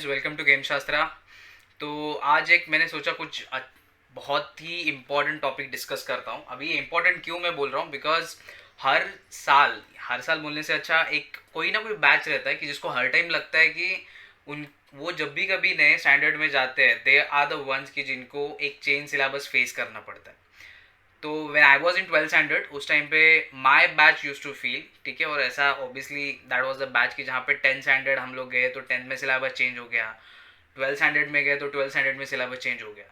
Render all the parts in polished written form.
Guys, welcome to game शास्त्रा। तो आज एक मैंने सोचा कुछ बहुत ही इम्पोर्टेंट टॉपिक डिस्कस करता हूँ। अभी ये इम्पोर्टेंट क्यों मैं बोल रहा हूँ, बिकॉज हर साल बोलने से अच्छा एक कोई ना कोई बैच रहता है कि जिसको हर टाइम लगता है कि उन वो जब भी कभी नए स्टैंडर्ड में जाते हैं, दे आर द वंस कि जिनको एक चेंज सिलेबस फेस करना पड़ता है। तो when I was in 12th standard, उस टाइम पे my batch used to feel ठीक है। और ऐसा obviously that was the batch कि जहाँ पे 10th स्टैंडर्ड हम लोग गए तो 10th में सिलेबस चेंज हो गया, 12th स्टैंडर्ड में गए तो 12th स्टैंडर्ड में सिलेबस चेंज हो गया।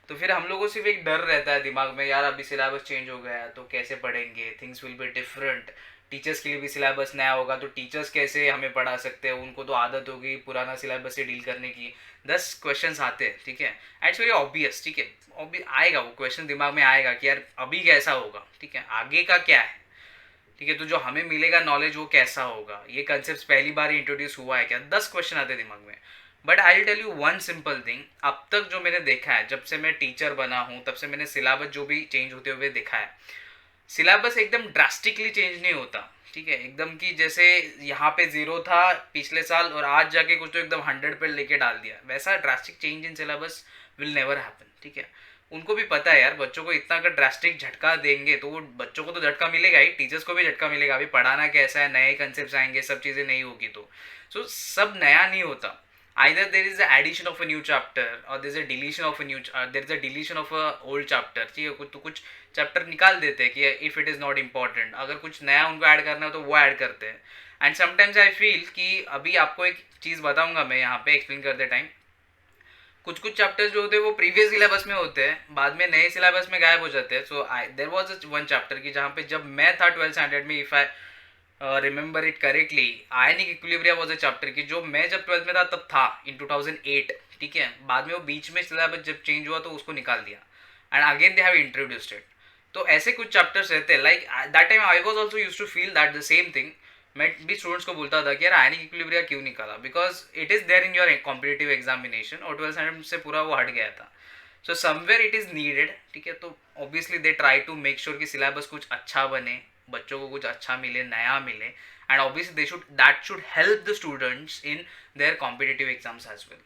तो फिर हम लोग को सिर्फ एक डर रहता है दिमाग में, यार अभी सिलेबस चेंज हो गया तो कैसे पढ़ेंगे, things will be different. Teachers के लिए भी सिलेबस नया होगा तो टीचर्स कैसे हमें पढ़ा सकते हैं, उनको तो आदत होगी पुराना सिलेबस से डील करने की। 10 क्वेश्चंस आते हैं, ठीक है। इट्स वेरी ऑब्वियस, ठीक है। आएगा वो क्वेश्चन दिमाग में आएगा कि यार अभी कैसा होगा, ठीक है, आगे का क्या है, ठीक है। तो जो हमें मिलेगा नॉलेज वो कैसा होगा, ये कंसेप्ट पहली बार ही इंट्रोड्यूस हुआ है क्या, 10 क्वेश्चन आते दिमाग में। But I will tell you one simple thing, अब तक जो मैंने देखा है, जब से मैं टीचर बना हूँ तब से मैंने सिलेबस जो भी चेंज होते हुए देखा है, सिलेबस एकदम ड्रास्टिकली चेंज नहीं होता, ठीक है। एकदम कि जैसे यहाँ पे 0 था पिछले साल और आज जाके कुछ तो एकदम 100 पे लेके डाल दिया, वैसा drastic change in syllabus will never happen, ठीक है। उनको भी पता है यार, बच्चों को इतना अगर ड्रास्टिक झटका देंगे तो वो बच्चों को तो झटका मिलेगा ही, टीचर्स को भी झटका मिलेगा। अभी पढ़ाना कैसा है, नए कंसेप्ट आएंगे, सब चीज़ें नहीं होगी तो सब नया नहीं होता। either there is the addition of a new chapter or there is a deletion of a there is a deletion of a old chapter, ठीक है। कुछ चैप्टर निकाल देते हैं कि if it is not important, अगर कुछ नया उनको ऐड करना हो तो वो ऐड करते हैं। एंड समटाइम्स आई फील कि अभी आपको एक चीज़ बताऊंगा मैं यहाँ पे एक्सप्लेन करते टाइम, कुछ कुछ चैप्टर्स जो होते हैं वो प्रीवियस सिलेबस में होते हैं, बाद में नए सिलेबस में गायब हो जाते हैं। So I there was one chapter की जहाँ पे जब मैं था 12th स्टैंडर्ड में, if I remember it correctly, ionic equilibria was a chapter की जो मैं जब 12th में था तब था इन 2008, ठीक है। बाद में वो बीच में सिलेबस जब चेंज हुआ तो उसको निकाल दिया and again they have introduced it. तो ऐसे कुछ चैप्टर्स रहते हैं, like that time I was also used to feel that the same thing. मैं भी स्टूडेंट्स को बोलता था कि यार आयनिक इक्विलिब्रिया क्यों निकाला, because it is there in your competitive examination, और 12th स्टैंडर्ड से पूरा वो हट गया था। So somewhere it is needed, ठीक है। तो obviously they try to make sure कि सिलेबस कुछ अच्छा बने, बच्चों को कुछ अच्छा मिले, नया मिले, and obviously they should that should help the students in their competitive exams as well.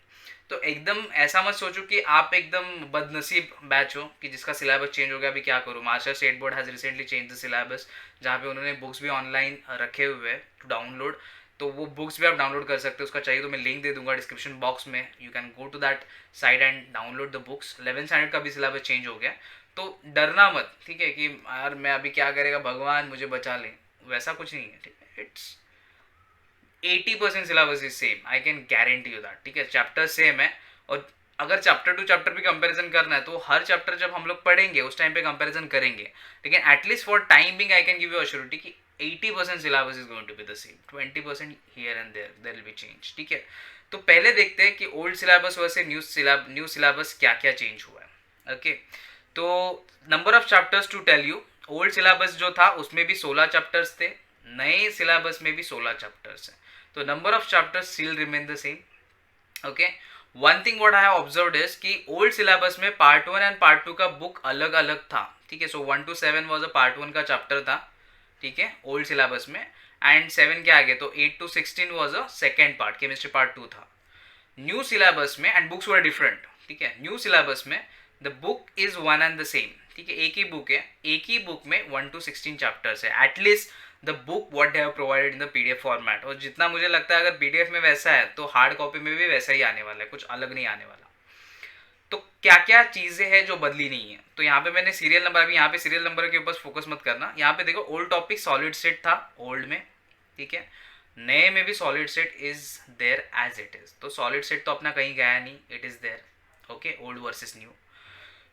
तो एकदम ऐसा मत सोचो कि आप एकदम बदनसीब बैच हो कि जिसका सिलेबस चेंज हो गया, अभी क्या करूँ। Maharashtra state board has recently change the syllabus, जहाँ पे उन्होंने बुक्स भी ऑनलाइन रखे हुए हैं टू डाउनलोड। तो वो बुक्स भी आप डाउनलोड कर सकते हो, उसका चाहिए तो मैं लिंक दे दूंगा डिस्क्रिप्शन बॉक्स में, you can go to that site and download the books. 11th standard का भी सिलेबस चेंज हो गया, तो डरना मत, ठीक है, कि यार मैं अभी क्या करेगा भगवान मुझे बचा ले, वैसा कुछ नहीं है, ठीक है। It's 80% syllabus is same, I can guarantee you that, ठीक है। चैप्टर सेम है, और अगर चैप्टर टू चैप्टर भी कंपैरिजन करना है तो हर चैप्टर जब हम लोग पढ़ेंगे उस टाइम पे कंपैरिजन करेंगे, लेकिन at least for time being I can give you assurity कि 80% syllabus is going to be the same, 20% here and there will be change, ठीक है। तो पहले देखते हैं कि old syllabus versus new syllabus क्या क्या चेंज हुआ है, ओके। तो number of chapters to tell you, old syllabus जो था उसमें भी 16 चैप्टर्स थे, नए सिलेबस में भी 16 चैप्टर्स हैं। तो number of chapters still remain the same, okay. One thing what I have observed is कि ओल्ड सिलेबस में पार्ट 1 एंड पार्ट 2 का बुक अलग अलग था, ठीक है। सो 1 to 7 वाज अ पार्ट 1 का चैप्टर था, ठीक है, ओल्ड सिलेबस में। एंड 7 के आगे तो 8 to 16 was a second part, chemistry part 2 था। न्यू सिलेबस में एंड बुक्स वर डिफरेंट, ठीक है। न्यू सिलेबस में the book is one and the same, ठीक है, एक ही बुक है, एक ही बुक में 1 to 16 चैप्टर्स है, at least the book what they have provided in the PDF format. और जितना मुझे लगता है अगर पीडीएफ में वैसा है तो हार्ड कॉपी में भी वैसा ही आने वाला है, कुछ अलग नहीं आने वाला। तो क्या क्या चीज़ें हैं जो बदली नहीं है, तो यहाँ पे मैंने सीरियल नंबर, अभी यहाँ पे सीरियल नंबर के ऊपर फोकस मत करना। यहाँ पे देखो ओल्ड टॉपिक सॉलिड स्टेट था ओल्ड में, ठीक है। नए में भी solid state is there as it is, तो सॉलिड स्टेट तो अपना कहीं गया नहीं, it is there, okay. Old versus new.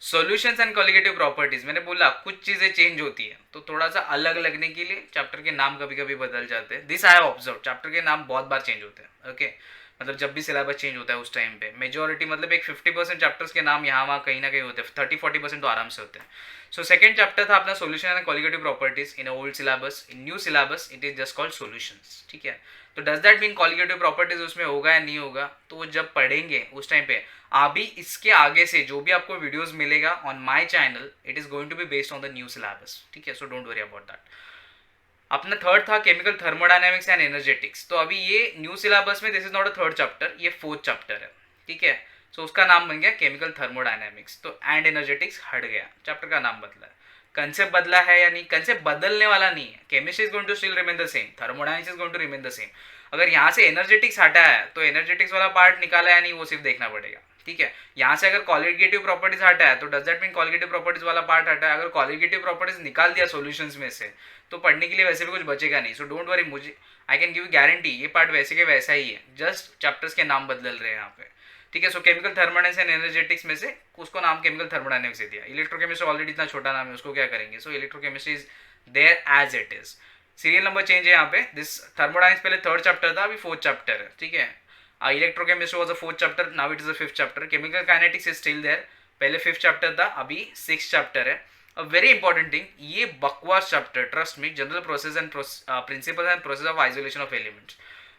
Solutions and qualitative properties, मैंने बोला कुछ चीज़ें चेंज होती है तो थोड़ा सा अलग लगने के लिए चैप्टर के नाम कभी कभी बदल जाते हैं। This I have observe, chapter के नाम बहुत बार चेंज होते हैं, ओके। मतलब जब भी सिलेबस चेंज होता है उस टाइम पे मेजोरिटी, मतलब एक 50% चैप्टर्स के नाम यहाँ वहाँ कहीं ना कहीं होते हैं, 30-40% तो आराम से होते हैं। सो सेकंड चैप्टर था अपना solution and qualitative properties in old syllabus, in new syllabus it is just called solutions, ठीक है। तो does that mean qualitative properties उसमें होगा या नहीं होगा, तो वो जब पढ़ेंगे उस टाइम पे। अभी इसके आगे से जो भी आपको वीडियोस मिलेगा on my channel, it is going to be based on the new syllabus, ठीक है। So don't worry about that. अपना थर्ड था केमिकल थर्मोडायनेमिक्स एंड एनर्जेटिक्स। तो अभी ये न्यू सिलेबस में this is not a third chapter, ये fourth chapter है, ठीक है। सो उसका नाम बन गया केमिकल थर्मोडायनेमिक्स। तो एंड एनर्जेटिक्स हट गया, चैप्टर का नाम बदला है। कंसेप्ट बदला है या नहीं, कंसेप्ट बदलने वाला नहीं है। Chemistry is going to still remain the same, thermodynamics is going to remain the same. अगर यहाँ से एनर्जेटिक्स हटा है तो एनर्जेटिक्स वाला पार्ट निकाला है नहीं, वो सिर्फ देखना पड़ेगा, ठीक है। यहाँ से अगर कॉलिगेटिव प्रॉपर्टीज हटा है तो does that mean colligative properties वाला पार्ट हटा है। अगर कॉलिगेटिव प्रॉपर्टीज निकाल दिया सॉल्यूशंस में से तो पढ़ने के लिए वैसे भी कुछ बचेगा नहीं। सो डोंट वरी, मुझे आई कैन गिव यू गारंटी ये पार्ट वैसे के वैसा ही है, जस्ट चैप्टर्स के नाम बदल रहे हैं यहाँ पे, ठीक है। सो केमिकल थर्मोडायनेमिक्स एंड एनर्जेटिक्स में से उसको नाम केमिकल थर्मोडायनेमिक्स दे दिया। इलेक्ट्रोकेमिस्ट्री ऑलरेडी इतना छोटा नाम है, उसको क्या करेंगे। So electrochemistry is there as it is. Serial number change है यहाँ पे, दिस थर्मोडायनेमिक्स पहले थर्ड चैप्टर था, अभी फोर्थ चैप्टर है, ठीक है। Electrochemistry was a fourth chapter, now it is a fifth chapter. Chemical kinetics is still there, पहले फिफ्थ चैप्टर था, अभी सिक्स्थ चैप्टर है। अ वेरी इंपॉर्टेंट थिंग, ये बकवास chapter, trust me, general process and principles and process of isolation of elements,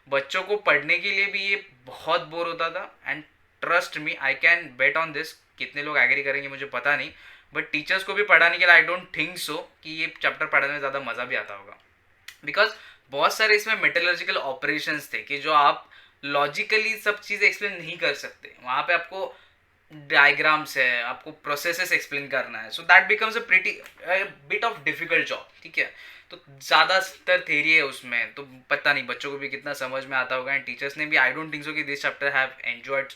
बच्चों को पढ़ने के लिए भी ये बहुत बोर होता था। And trust me, I can bet on this, कितने लोग एग्री करेंगे मुझे पता नहीं, बट टीचर्स को भी पढ़ाने के लिए आई डोंट थिंक सो कि ये चैप्टर पढ़ने में ज़्यादा मज़ा भी आता होगा। बिकॉज बहुत सारे इसमें मेटलर्जिकल ऑपरेशंस थे कि जो आप लॉजिकली सब चीज़ें एक्सप्लेन नहीं कर सकते, वहाँ पे आपको डायग्राम्स है, आपको प्रोसेसेस एक्सप्लेन करना है। So that becomes a pretty bit of difficult job, ठीक है। तो ज़्यादातर थेरी है उसमें, तो पता नहीं बच्चों को भी कितना समझ में आता होगा। एंड टीचर्स ने भी, आई डोंट थिंक सो कि this chapter have enjoyed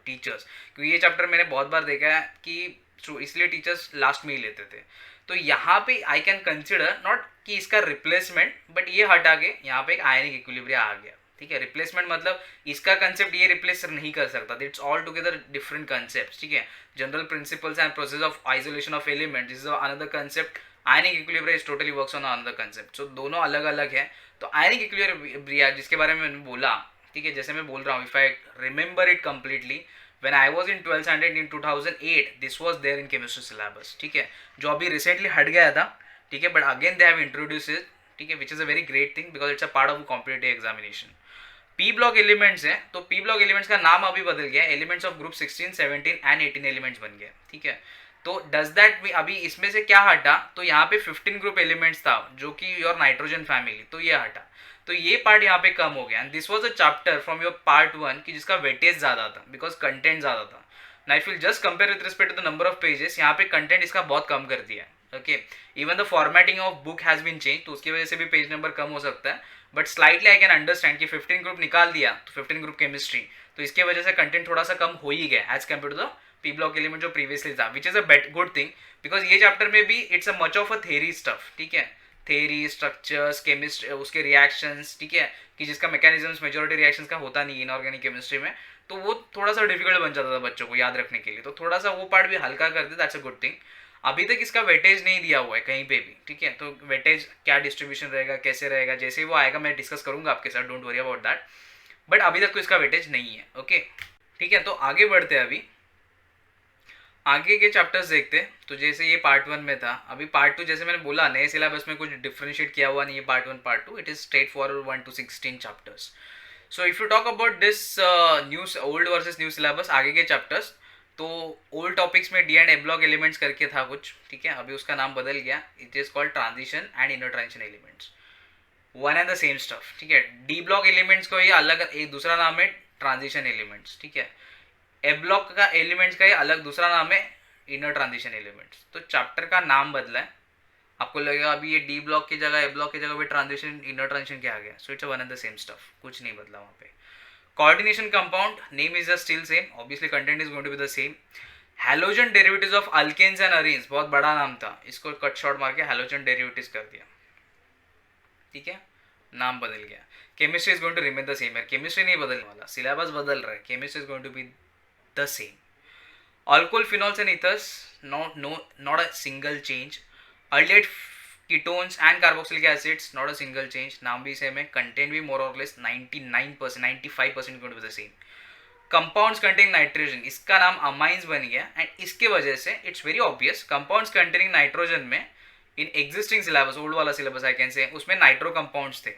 teachers, क्योंकि ये चैप्टर मैंने बहुत बार देखा है कि इसलिए टीचर्स लास्ट में ही लेते थे। तो यहाँ पे आई कैन कंसिडर नॉट कि इसका रिप्लेसमेंट, बट ये हटा के यहाँ पे एक आयनिक इक्विलिब्रियम आ गया, ठीक है। रिप्लेसमेंट मतलब इसका कंसेप्ट ये रिप्लेस नहीं कर सकता, it's all together different concept, ठीक है। General principles and process of isolation of element, this is another concept. Ionic equilibrium is totally works on another concept. So दोनों अलग अलग है। तो आयनिक इक्विलिब्रियम जिसके बारे में मैंने बोला, ठीक है, जैसे मैं बोल रहा हूँ, if I remember it completely, when I was in 12th standard in 2008 this was there in chemistry syllabus, ठीक है, जो अभी रिसेंटली हट गया था, ठीक है, but again they have introduce it, ठीक है, विच is a very great thing because it's a part of competitive examination. P block elements है, तो पी ब्लॉक एलिमेंट्स का नाम अभी बदल गया, elements of group 16, 17 and 18 elements बन गया, ठीक है। तो डज दैट मीन अभी इसमें से क्या हटा, तो यहाँ पे 15 ग्रुप एलिमेंट्स था जो कि योर नाइट्रोजन फैमिली, तो ये हटा, तो ये पार्ट यहाँ पे कम हो गया। And this was a chapter from your part 1 कि जिसका वेटेज ज़्यादा था बिकॉज कंटेंट ज़्यादा था। Now if you just compare with respect to the number of pages, यहाँ पे कंटेंट इसका बहुत कम कर दिया है, ओके। Even the formatting of book has been change, तो उसकी वजह से भी पेज नंबर कम हो सकता है, but slightly I can understand कि 15 ग्रुप निकाल दिया तो 15 ग्रुप केमिस्ट्री, तो इसके वजह से कंटेंट थोड़ा सा कम हो ही गया as compare to the P block element जो प्रीवियसली था, which is a good thing because ये चैप्टर में भी it's a much of a theory stuff, ठीक है। थेरी, स्ट्रक्चर्स, केमिस्ट्री, उसके रिएक्शंस, ठीक है, कि जिसका मैकेनिज्म्स मेजॉरिटी रिएक्शंस का होता नहीं इनऑर्गेनिक केमिस्ट्री में, तो वो थोड़ा सा डिफिकल्ट बन जाता था बच्चों को याद रखने के लिए, तो थोड़ा सा वो पार्ट भी हल्का कर दे, दैट्स अ गुड थिंग। अभी तक इसका वेटेज नहीं दिया हुआ है कहीं पे भी, ठीक है, तो वेटेज क्या डिस्ट्रीब्यूशन रहेगा, कैसे रहेगा, जैसे ही वो आएगा मैं डिस्कस करूंगा आपके साथ, don't worry about that, but अभी तक तो इसका वेटेज नहीं है, ओके, ठीक है। तो आगे बढ़ते हैं, अभी आगे के चैप्टर्स देखते हैं। तो जैसे ये पार्ट 1 में था, अभी पार्ट 2 जैसे मैंने बोला नए सिलेबस में कुछ डिफ्रेंशिएट किया हुआ नहीं है, part 1 part 2, it is straight forward 1 to 16 chapters. So if you talk about this new old versus new syllabus, आगे के चैप्टर्स, तो ओल्ड टॉपिक्स में D and A block elements करके था कुछ, ठीक है, अभी उसका नाम बदल गया, it is called transition and inner transition elements, one and the same stuff, ठीक है। डी ब्लॉक एलिमेंट्स को ये अलग एक दूसरा नाम है ट्रांजिशन एलिमेंट्स, ठीक है। ए ब्लॉक का एलिमेंट्स का ये अलग दूसरा नाम है इनर ट्रांजिशन एलिमेंट्स। तो चैप्टर का नाम बदला है, आपको लगेगा अभी ये डी ब्लॉक की जगह ए ब्लॉक की जगह पे ट्रांजिशन इनर ट्रांजिशन क्या आ गया, so it's one and the same stuff, कुछ नहीं बदला वहाँ पे। Coordination compound name is still same, obviously content is going to be the same. Halogen derivatives of alkanes and arenes, बहुत बड़ा नाम था, इसको कट शॉर्ट मार के हैलोजन डेरिवेटिव्स कर दिया, ठीक है, नाम बदल गया। Chemistry is going to remain the same, है केमिस्ट्री नहीं बदलने वाला, सिलेबस बदल रहा है, chemistry is going to be the same. Alcohol, phenols and ethers, not a single change. Aldehyd ketones and carboxylic acids, not a single change. नाम भी same है, कंटेंट भी more or less 99%, 95% going to be the same. Compounds containing nitrogen, इसका नाम amines बन गया, and इसके वजह से it's very obvious, compounds containing nitrogen में इन एग्जिस्टिंग सिलेबस, ओल्ड वाला सिलेबस आई कैन से, उसमें नाइट्रो कंपाउंड्स थे,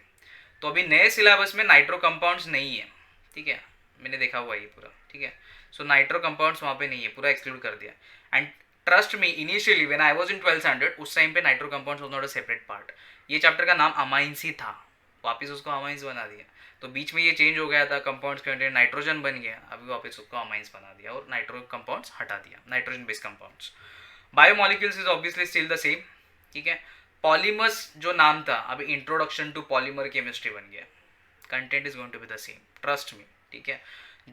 तो अभी नए सिलेबस में नाइट्रो कंपाउंड्स नहीं है, ठीक है, मैंने देखा हुआ ये पूरा, ठीक है। सो नाइट्रो कंपाउंड्स वहाँ पे नहीं है, पूरा एक्सक्लूड कर दिया। And trust me, initially when I was in 12th standard, उस टाइम पे nitro compounds was not a separate part. ये चैप्टर का नाम अमाइंस ही था, वापस उसको अमाइंस बना दिया. तो बीच में ये चेंज हो गया था, कंपाउंड्स कंटेंट नाइट्रोजन बन गया, अभी वापस उसको अमाइंस बना दिया और नाइट्रो कंपाउंड्स हटा दिया, nitrogen based compounds. Biomolecules is obviously still the same. ठीक है. पॉलीमर्स जो नाम था, अभी इंट्रोडक्शन टू पॉलीमर केमिस्ट्री बन गया. Content is going to be the same, trust me. ठीक है.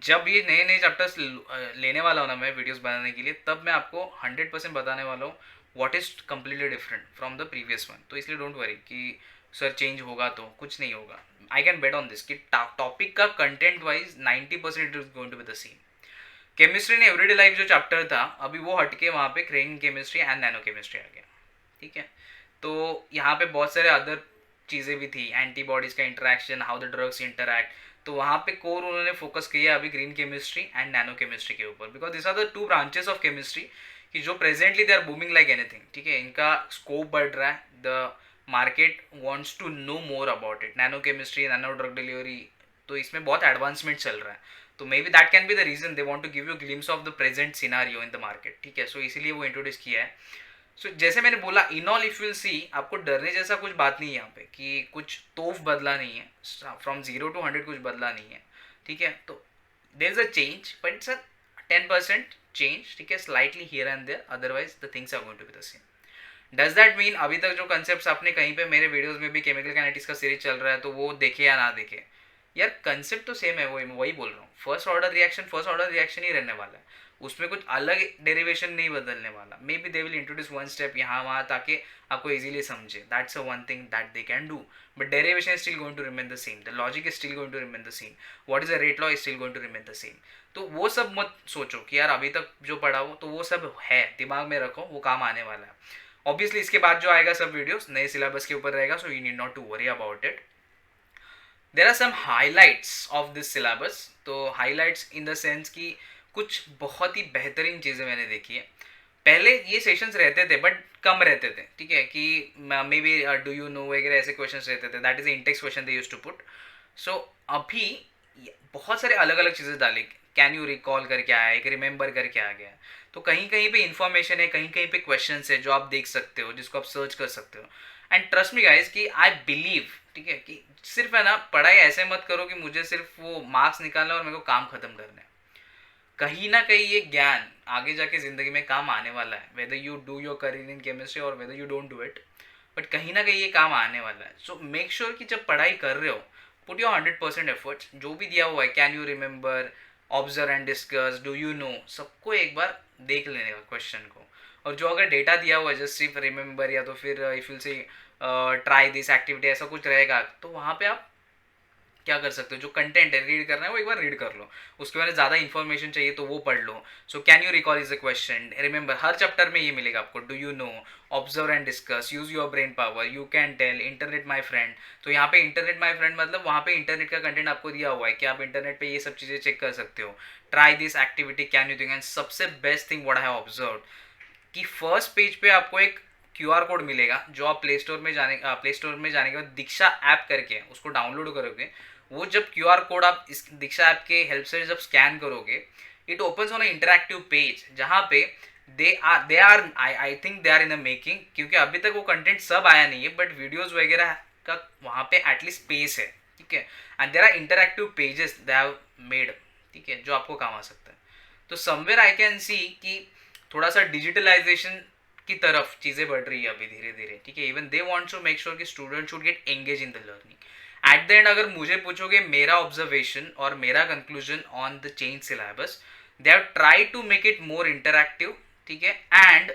जब ये नए नए चैप्टर्स लेने वाला हूँ ना मैं वीडियोस बनाने के लिए, तब मैं आपको 100% बताने वाला हूँ what is completely different from the previous one. तो इसलिए डोंट वरी कि सर चेंज होगा, तो कुछ नहीं होगा. I can bet on this कि टॉपिक का content wise 90% it is going to be the same. Chemistry ने एवरीडे लाइफ जो चैप्टर था, अभी वो हटके वहाँ पे green chemistry and nano chemistry आ गया. ठीक है. तो यहाँ पे बहुत सारे अदर चीज़ें भी थी, एंटीबॉडीज़ का interaction, how the drugs interact. तो वहाँ पे कोर उन्होंने फोकस किया अभी green chemistry and nano chemistry के ऊपर, because this are the two branches of chemistry कि जो presently they are booming like anything. ठीक है. इनका स्कोप बढ़ रहा है, the market wants to know more about it. Nano chemistry, nano drug delivery, तो इसमें बहुत एडवांसमेंट चल रहा है. तो may be that can be the reason they want to give you glimpse of the present scenario in the market. ठीक है. सो इसीलिए वो इंट्रोड्यूस किया है. सो जैसे मैंने बोला, in all if will see, आपको डरने जैसा कुछ बात नहीं है यहाँ पे कि कुछ तोफ बदला नहीं है, फ्रॉम 0 to 100 कुछ बदला नहीं है. ठीक है. तो there is a change, but it's a 10% change. ठीक है. Slightly here and there, otherwise the things are going to be the same. Does that mean अभी तक जो कंसेप्ट आपने कहीं पे मेरे वीडियोस में भी केमिकल काइनेटिक्स का सीरीज चल रहा है, तो वो देखे या ना देखे, यार कंसेप्ट तो सेम है. वही बोल रहा हूँ, फर्स्ट ऑर्डर रिएक्शन ही रहने वाला है. उसमें कुछ अलग डेरिवेशन नहीं बदलने वाला. Maybe they will introduce one step यहाँ वहाँ, ताकि आपको इजीली समझे. That's a one thing that they can do, but derivation is still going to remain the same. The logic is still going to remain the same. What is the rate law is still going to remain the same. तो वो सब मत सोचो कि यार अभी तक जो पढ़ा हो, तो वो सब है, दिमाग में रखो, वो काम आने वाला है. ऑब्वियसली इसके बाद जो आएगा सब वीडियोस नए सिलेबस के ऊपर रहेगा, so you need not to worry about it. There are some highlights of this syllabus. तो हाईलाइट्स इन द सेंस कि कुछ बहुत ही बेहतरीन चीज़ें मैंने देखी है. पहले ये सेशंस रहते थे बट कम रहते थे. ठीक है. कि maybe do you know वगैरह ऐसे क्वेश्चंस रहते थे. That is the intext question they used to put. So अभी बहुत सारे अलग अलग चीज़ें डाले. कैन यू रिकॉल करके आया है, एक रिमेंबर करके आ गया है. तो कहीं कहीं पे इन्फॉर्मेशन है, कहीं कहीं पे क्वेश्चन है जो आप देख सकते हो, जिसको आप सर्च कर सकते हो. एंड ट्रस्ट मी गाइज कि आई बिलीव, ठीक है, कि सिर्फ है ना, पढ़ाई ऐसे मत करो कि मुझे सिर्फ वो मार्क्स निकालना और मेरे को काम खत्म करना है. कहीं ना कहीं ये ज्ञान आगे जाके ज़िंदगी में काम आने वाला है, whether you do your career in chemistry और whether you don't do it, but कहीं ना कहीं ये काम आने वाला है. सो मेक श्योर कि जब पढ़ाई कर रहे हो, पुट योर 100% एफर्ट्स. जो भी दिया हुआ है, can you remember, observe and discuss, do you no, सबको एक बार देख लेने का क्वेश्चन को. और जो अगर डेटा दिया हुआ है, जस्ट सिर्फ रिमेंबर या तो फिर इफ यू से ट्राई दिस एक्टिविटी, ऐसा कुछ रहेगा, तो वहाँ पे आप क्या कर सकते हो, जो कंटेंट है रीड करना है वो एक बार रीड कर लो. उसके बारे में ज़्यादा इन्फॉर्मेशन चाहिए तो वो पढ़ लो. So can you recall is a question, remember, हर चैप्टर में ये मिलेगा आपको. Do you know, observe and discuss, use your brain power, you can tell, internet my friend. तो यहाँ पे इंटरनेट माई फ्रेंड मतलब वहाँ पे इंटरनेट का कंटेंट आपको दिया हुआ है कि आप इंटरनेट पे ये सब चीज़ें चेक कर सकते हो. Try this activity, can you think. And सबसे best thing what I have observed कि फर्स्ट पेज पे आपको एक QR कोड मिलेगा, जो आप प्ले स्टोर में जाने के बाद दीक्षा ऐप करके उसको डाउनलोड करोगे. वो जब QR कोड आप इस दीक्षा ऐप के हेल्प से जब स्कैन करोगे, it opens on a interactive page, जहाँ पे I think they are in a making, क्योंकि अभी तक वो कंटेंट सब आया नहीं है, बट वीडियोस वगैरह का वहाँ पे एटलीस्ट स्पेस है. ठीक है. And there are interactive pages they have made. ठीक है. जो आपको काम आ सकता है. तो समवेयर आई कैन सी कि थोड़ा सा डिजिटलाइजेशन की तरफ चीज़ें बढ़ रही है अभी धीरे धीरे. ठीक है. Even they want to make sure कि student should get engage in the learning. At the end अगर मुझे पूछोगे मेरा ऑब्जर्वेशन और मेरा conclusion on the change syllabus, they have try to make it more interactive. ठीक है. एंड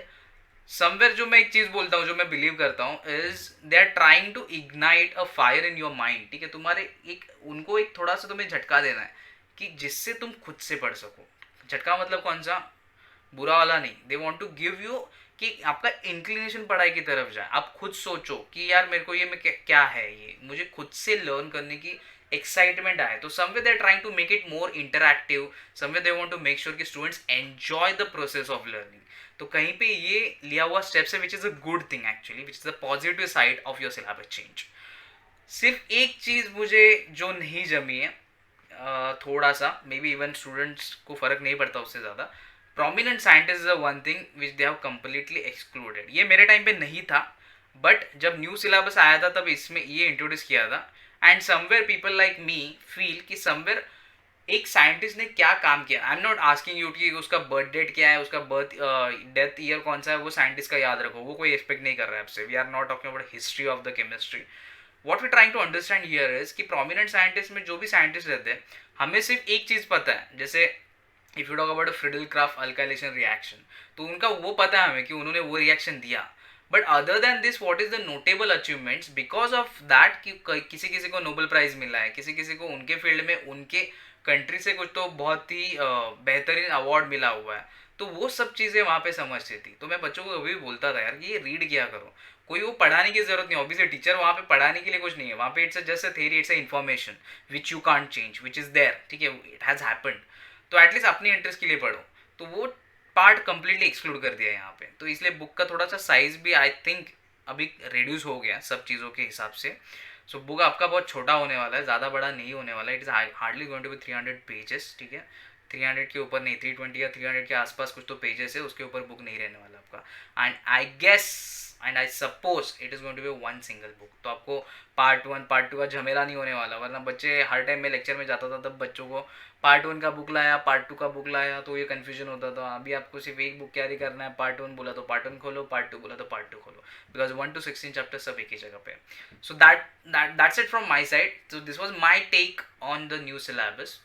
समवेयर जो मैं एक चीज़ बोलता हूँ, जो मैं बिलीव करता हूँ, is they are trying to ignite a fire in your mind. ठीक है. तुम्हारे उनको एक थोड़ा सा तुम्हें झटका देना है कि जिससे तुम खुद से पढ़ सको. झटका मतलब कौन सा, बुरा वाला नहीं. They want to give you कि आपका इंक्लिनेशन पढ़ाई की तरफ जाए. आप खुद सोचो कि यार मेरे को ये में क्या है, ये मुझे खुद से लर्न करने की एक्साइटमेंट आए. तो somewhere they are trying to make it more interactive. Somewhere they want to make sure कि students enjoy the process of learning. तो कहीं पे ये लिया हुआ स्टेप्स है, which is a good thing actually, which is the positive side of your syllabus change. सिर्फ एक चीज़ मुझे जो नहीं जमी है, थोड़ा सा, मे बी इवन स्टूडेंट्स को फ़र्क नहीं पड़ता उससे ज़्यादा, prominent scientist is the one thing which they have completely excluded. ये मेरे टाइम पे नहीं था, बट जब न्यू सिलेबस आया था तब इसमें ये इंट्रोड्यूस किया था. And somewhere people like me feel कि समवेयर एक साइंटिस्ट ने क्या काम किया. I am not asking you कि उसका बर्थ डेट क्या है, उसका बर्थ डेथ ईयर कौन सा है, वो साइंटिस्ट का याद रखो, वो कोई एक्सपेक्ट नहीं कर रहा है आपसे. We are not talking about history of the chemistry. What we trying to understand here is कि प्रोमिनेंट साइंटिस्ट में जो भी साइंटिस्ट रहते हैं, हमें सिर्फ एक चीज़ पता है. जैसे if you talk about Friedel Crafts alkylation reaction, तो उनका वो पता है हमें कि उन्होंने वो रिएक्शन दिया. But other than this what is the notable achievements because of that कि किसी किसी को नोबेल प्राइज मिला है, किसी किसी को उनके फील्ड में उनके कंट्री से कुछ तो बहुत ही बेहतरीन अवार्ड मिला हुआ है. तो वो सब चीज़ें वहाँ पे समझती थी. तो मैं बच्चों को अभी भी बोलता था यार कि ये रीड किया करो. कोई वो पढ़ाने की जरूरत नहीं. ऑब्वियसली टीचर वहाँ पे पढ़ाने के लिए कुछ नहीं है. वहाँ पे it's just a theory, it's a information which you can't change, which is there. ठीक है, इट हैज़ हैपेंड. तो एटलीस्ट अपने इंटरेस्ट के लिए पढ़ो. तो वो पार्ट कंप्लीटली एक्सक्लूड कर दिया है यहाँ पे. तो इसलिए बुक का थोड़ा सा साइज भी आई थिंक अभी रिड्यूस हो गया सब चीज़ों के हिसाब से. सो बुक आपका बहुत छोटा होने वाला है, ज़्यादा बड़ा नहीं होने वाला है. It is hardly going to be 300 pages. ठीक है, 300 के ऊपर नहीं, 320 या 300 के आसपास कुछ तो पेजेस है, उसके ऊपर बुक नहीं रहने वाला आपका. And I guess and I suppose it is going to be one single book. तो आपको पार्ट 1 पार्ट 2 का झमेला नहीं होने वाला. वरना बच्चे हर टाइम में लेक्चर में जाता था तब बच्चों को पार्ट 1 का बुक लाया, पार्ट 2 का बुक लाया, तो ये कन्फ्यूजन होता था. अभी आपको सिर्फ एक बुक कैरी करना है. पार्ट 1 बोला तो पार्ट 1 खोलो, पार्ट 2 बोला तो पार्ट 2 खोलो, बिकॉज 1 to 16 चैप्टर सब एक ही जगह पे. So that's it from my side. So this was my take on the new syllabus.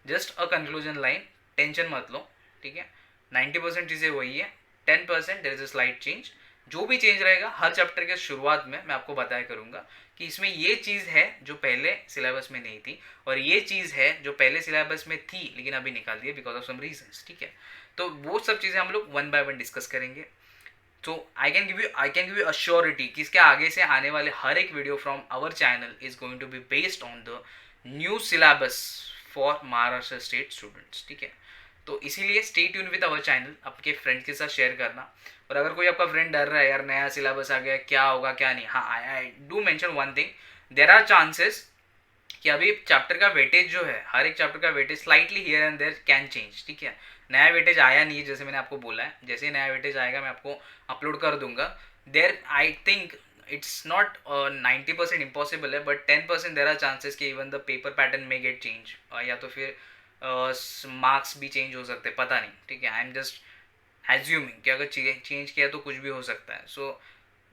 Just a conclusion line, tension मत लो. ठीक है, 90% चीज़ें वही है, 10% there is a slight change. जो भी चेंज रहेगा हर चैप्टर के शुरुआत में मैं आपको बताया करूँगा कि इसमें ये चीज़ है जो पहले सिलेबस में नहीं थी, और ये चीज़ है जो पहले सिलेबस में थी लेकिन अभी निकाल दी बिकॉज ऑफ सम रीजंस. ठीक है, तो वो सब चीज़ें हम लोग वन बाय वन डिस्कस करेंगे. तो I can give you assurity कि इसके आगे से आने वाले हर एक video from our channel is going to be based on the new syllabus for Maharashtra state students. ठीक है, तो इसीलिए stay tune with our channel. आपके फ्रेंड्स के साथ शेयर करना. और अगर कोई आपका फ्रेंड डर रहा है यार नया सिलेबस आ गया क्या होगा क्या नहीं, हाँ I do mention one thing. There are chances कि अभी चैप्टर का वेटेज जो है, हर एक चैप्टर का weightage slightly here and there can change. ठीक है, नया वेटेज आया नहीं है जैसे मैंने आपको बोला है. जैसे ही नया वेटेज आएगा मैं आपको अपलोड कर दूंगा. There I think it's not 90% impossible है, बट 10% देर आर चांसेस कि इवन द पेपर पैटर्न में गेट चेंज, या तो फिर मार्क्स भी चेंज हो सकते हैं, पता नहीं. ठीक है, आई एम जस्ट एज्यूमिंग कि अगर चेंज किया तो कुछ भी हो सकता है. सो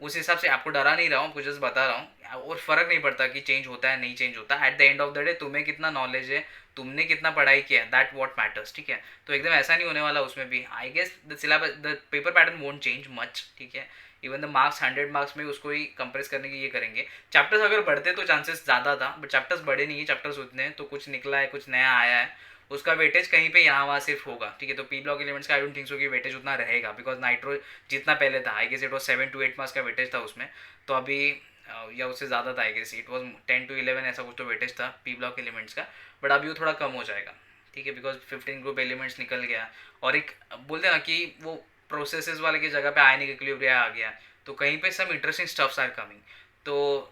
उस हिसाब से आपको डरा नहीं रहा हूँ, कुछ जस्ट बता रहा हूँ. और फ़र्क नहीं पड़ता कि चेंज होता है नहीं चेंज होता. Eight the end of the day तुम्हें कितना नॉलेज है, तुमने कितना पढ़ाई किया है, दैट व्हाट मैटर्स. ठीक है, तो एकदम ऐसा नहीं होने वाला उसमें भी. I guess the syllabus the paper pattern won't change much. ठीक है, इवन द मार्क्स 100 मार्क्स में उसको ही कंप्रेस करने की ये करेंगे. चैप्टर्स अगर बढ़ते तो चांसेस ज़्यादा था, बट चैप्टर्स बढ़े नहीं है, चैप्टर्स उतने हैं. तो कुछ निकला है, कुछ नया आया है, उसका वेटेज कहीं पे यहाँ वहाँ सिर्फ होगा. ठीक है, तो पी ब्लॉक एलिमेंट्स का आई डोंट थिंक सो कि वेटेज उतना रहेगा, बिकॉज नाइट्रो जितना पहले था I guess it was 7 to 8 marks का वेटेज था उसमें. तो अभी या उससे ज़्यादा था I guess it was 10 to 11 ऐसा कुछ तो वेटेज था पी ब्लॉक एलिमेंट्स का. बट अभी वो थोड़ा कम हो जाएगा. ठीक है, बिकॉज 15 ग्रुप एलिमेंट्स निकल गया. और एक बोलते हैं ना कि वो प्रोसेसेस वाले की जगह पे आयनिक इक्विलिब्रियम आ गया. तो कहीं पे सब इंटरेस्टिंग स्टफ्स आर कमिंग. तो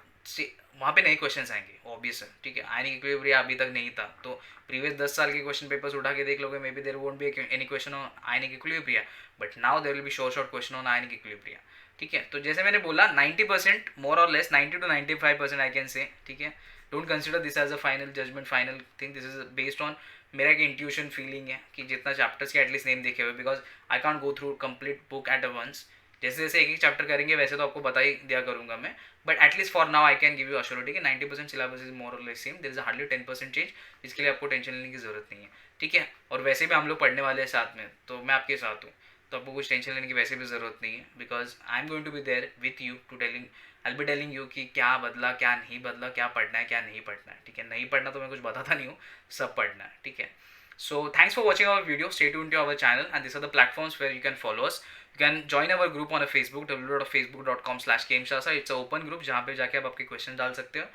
वहाँ पे नए क्वेश्चंस आएंगे ऑब्वियस है. ठीक है, आयनिक इक्विलिब्रियम अभी तक नहीं था, तो प्रीवियस 10 साल के क्वेश्चन पेपर्स उठा के देख लोगे, maybe there won't be any question on ionic equilibrium, but now there will be short question on ionic equilibrium. ठीक है, तो जैसे मैंने बोला 90% मोर और less 90 to 95% I can say. ठीक है, don't consider this as a final judgement, final thing. This is based on मेरा एक इंट्यूशन फीलिंग है कि जितना चैप्टर्स के एटलीस्ट नेम देखे हुए, because I can't go through complete book at a once. जैसे जैसे एक एक चैप्टर करेंगे वैसे तो आपको बता ही दिया करूँगा मैं, but at least for now I can give you assurity कि 90% सिलेबस इज मोर और less same. There is hardly 10% change, इसके लिए आपको टेंशन लेने की जरूरत नहीं है. ठीक है, और वैसे भी हम लोग पढ़ने वाले हैं साथ में, तो मैं आपके साथ हूँ, तो आपको कुछ टेंशन लेने की वैसे भी ज़रूरत नहीं है, because I am going to be there with you to I be telling you कि क्या बदला क्या नहीं बदला, क्या पढ़ना है क्या नहीं पढ़ना है. ठीक है, नहीं पढ़ना तो मैं कुछ बताता नहीं हूँ, सब पढ़ना है. ठीक है, so thanks for watching our video. Stay tuned to our channel, and these are the platforms where you can follow us. You can join our group on a Facebook, www.facebook.com/gameshastra. It's an open group जहाँ पे जाके आप आपके question डाल सकते हो.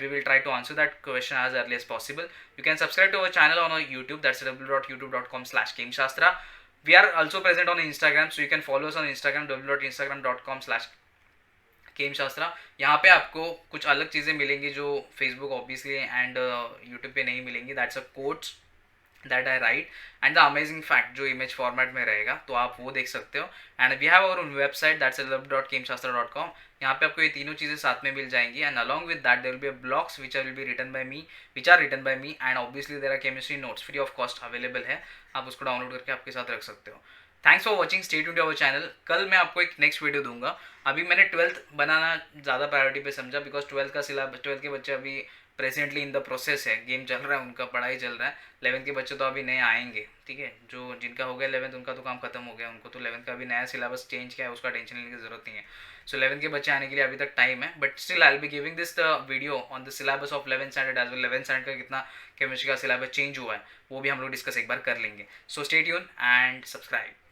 We will try to answer that question as early as possible. You can subscribe to our channel on our YouTube. That's www.youtube.com/gameshastra. We are also present on Instagram, so you can follow us on Instagram, www.instagram.com/gameshastra. यहाँ पे आपको कुछ अलग चीज़ें मिलेंगी जो Facebook obviously and YouTube पे नहीं मिलेंगी. That's a codes that I write and the amazing fact जो इमेज फॉर्मेट में रहेगा, तो आप वो देख सकते हो। And we have our website that's love.kemshastra.com। यहाँ पे आपको ये तीनों चीज़ें साथ में मिल जाएंगी and along with that there will be blogs which will be written by me, which are written by me, and obviously there are chemistry notes free of cost available है। आप उसको डाउनलोड करके आपके साथ रख सकते हो। Thanks for watching, stay tuned to our channel. कल मैं आपको एक नेक्स्ट वीडियो दूंगा। अभी मैंने 12th बनाना ज़्यादा प्रायोरिटी पे समझा, बिकॉज 12th का सिलेबस, 12th के बच्चे अभी प्रेजेंटली इन द प्रोसेस है, गेम चल रहा है उनका, पढ़ाई चल रहा है। 11th के बच्चे तो अभी नए आएंगे, ठीक है, जो जिनका हो गया 11th उनका तो काम खत्म हो गया, उनको तो 11th का अभी नया सिलेबस चेंज किया है, उसका टेंशन लेने की जरूरत नहीं है। सो 11th के बच्चे आने के लिए अभी तक टाइम है, but still I will be giving this the video on the syllabus of 11th standard as well. 11th standard का कितना केमिस्ट्री का सिलेबस चेंज हुआ है वो भी हम लोग डिस्कस एक बार कर लेंगे। So stay tune and subscribe.